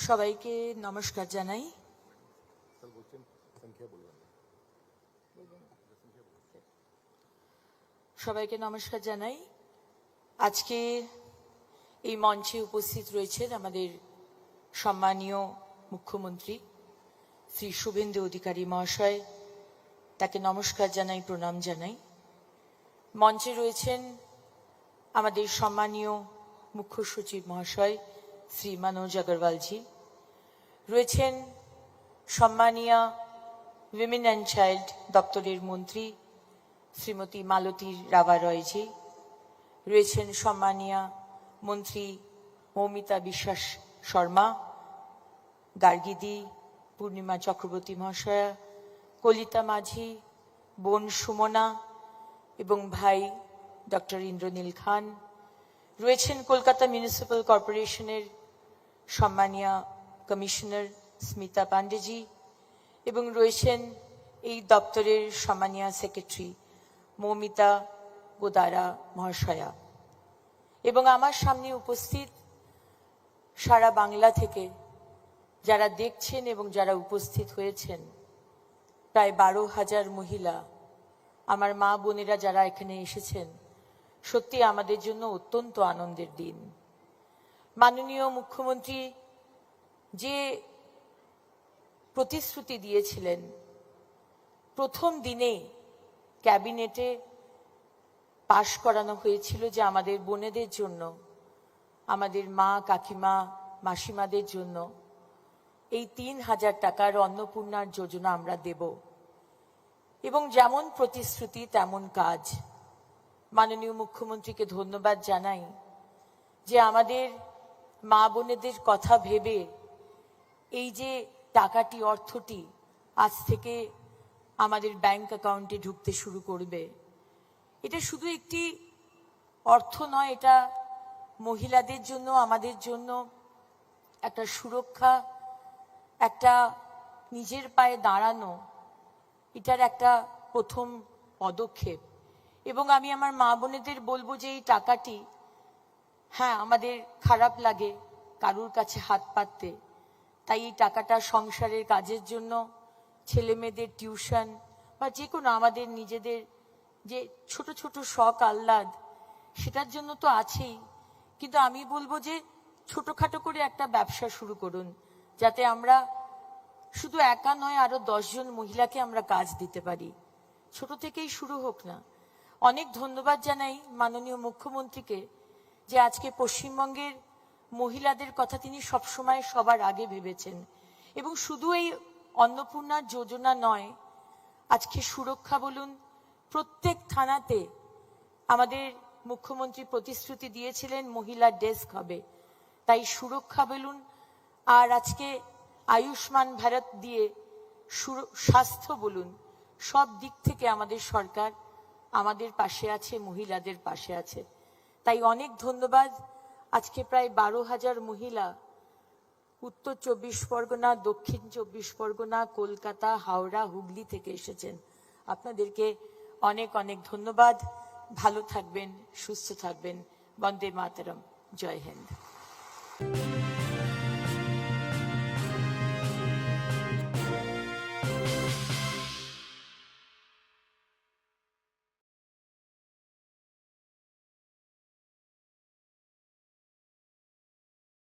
সবাইকে নমস্কার জানাই। আজকে এই মঞ্চে উপস্থিত রয়েছেন আমাদের সম্মানীয় মুখ্যমন্ত্রী শ্রী শুভেন্দু অধিকারী মহাশয়, তাকে নমস্কার জানাই, প্রণাম জানাই। মঞ্চে রয়েছেন আমাদের সম্মানীয় মুখ্য সচিব মহাশয় শ্রী মনোজ আগরওয়ালজি, রয়েছেন সম্মানীয় উইমেন অ্যান্ড চাইল্ড দপ্তরের মন্ত্রী শ্রীমতী মালতী রাভা রয়জি, রয়েছেন সম্মানীয় মন্ত্রী মৌমিতা বিশ্বাস শর্মা, গার্গিদি, পূর্ণিমা চক্রবর্তী মহাশয়া, কলিতা মাঝি, বোন সুমনা এবং ভাই ডক্টর ইন্দ্রনীল খান, রয়েছেন কলকাতা মিউনিসিপ্যাল কর্পোরেশনের সম্মানীয় কমিশনার স্মিতা পান্ডেজি এবং রয়েছেন এই দপ্তরের সম্মানীয় সেক্রেটারি মৌমিতা গোদারা মহাশয়া এবং আমার সামনে উপস্থিত সারা বাংলা থেকে যারা দেখছেন এবং যারা উপস্থিত হয়েছেন, প্রায় 12,000 মহিলা, আমার মা বোনেরা যারা এখানে এসেছেন, সত্যি আমাদের জন্য অত্যন্ত আনন্দের দিন। মাননীয় মুখ্যমন্ত্রী যে প্রতিশ্রুতি দিয়েছিলেন, প্রথম দিনে ক্যাবিনেটে পাশ করানো হয়েছিল যে আমাদের বোনেদের জন্য, আমাদের মা কাকিমা মাসিমাদের জন্য এই 3,000 টাকার অন্নপূর্ণার যোজনা আমরা দেব এবং যেমন প্রতিশ্রুতি তেমন কাজ। মাননীয় মুখ্যমন্ত্রীকে ধন্যবাদ জানাই যে আমাদের মা বোনেদের কথা ভেবে এই যে টাকাটি, অর্থটি আজ থেকে আমাদের ব্যাংক অ্যাকাউন্টে ঢুকতে শুরু করবে। এটা শুধু একটি অর্থ নয়, এটা মহিলাদের জন্য, আমাদের জন্য একটা সুরক্ষা, একটা নিজের পায়ে দাঁড়ানো, এটার একটা প্রথম পদক্ষেপ। এবং আমি আমার মা বোনেদের বলবো যে এই টাকাটি, হ্যাঁ আমাদের খারাপ লাগে কারুর কাছে হাত পাততে, তাই এই টাকাটা সংসারের কাজের জন্য, ছেলে মেয়েদের টিউশন বা যে কোনো আমাদের নিজেদের যে ছোট ছোট শখ আহ্লাদ, সেটার জন্য তো আছেই, কিন্তু আমি বলবো যে ছোটখাটো করে একটা ব্যবসা শুরু করুন, যাতে আমরা শুধু একা নয়, আরো 10 জন মহিলাকে আমরা কাজ দিতে পারি। ছোট থেকেই শুরু হোক না। অনেক ধন্যবাদ জানাই মাননীয় মুখ্যমন্ত্রীকে যে আজকে পশ্চিমবঙ্গের মহিলাদের কথা তিনি সবসময় সবার আগে ভেবেছেন এবং শুধু এই অন্নপূর্ণার যোজনা নয়, আজকে সুরক্ষা বলুন, প্রত্যেক থানাতে আমাদের মুখ্যমন্ত্রী প্রতিশ্রুতি দিয়েছিলেন মহিলা ডেস্ক হবে, তাই সুরক্ষা বলুন, আর আজকে আয়ুষ্মান ভারত দিয়ে স্বাস্থ্য বলুন, সব দিক থেকে আমাদের সরকার আমাদের পাশে আছে, মহিলাদের পাশে আছে। তাই অনেক ধন্যবাদ। আজকে প্রায় 12,000 মহিলা উত্তর 24 পরগনা, দক্ষিণ 24 পরগনা, কলকাতা, হাওড়া, হুগলি থেকে এসেছেন। আপনাদেরকে অনেক অনেক ধন্যবাদ। ভালো থাকবেন, সুস্থ থাকবেন। বন্দে মাতরম। জয় হিন্দ।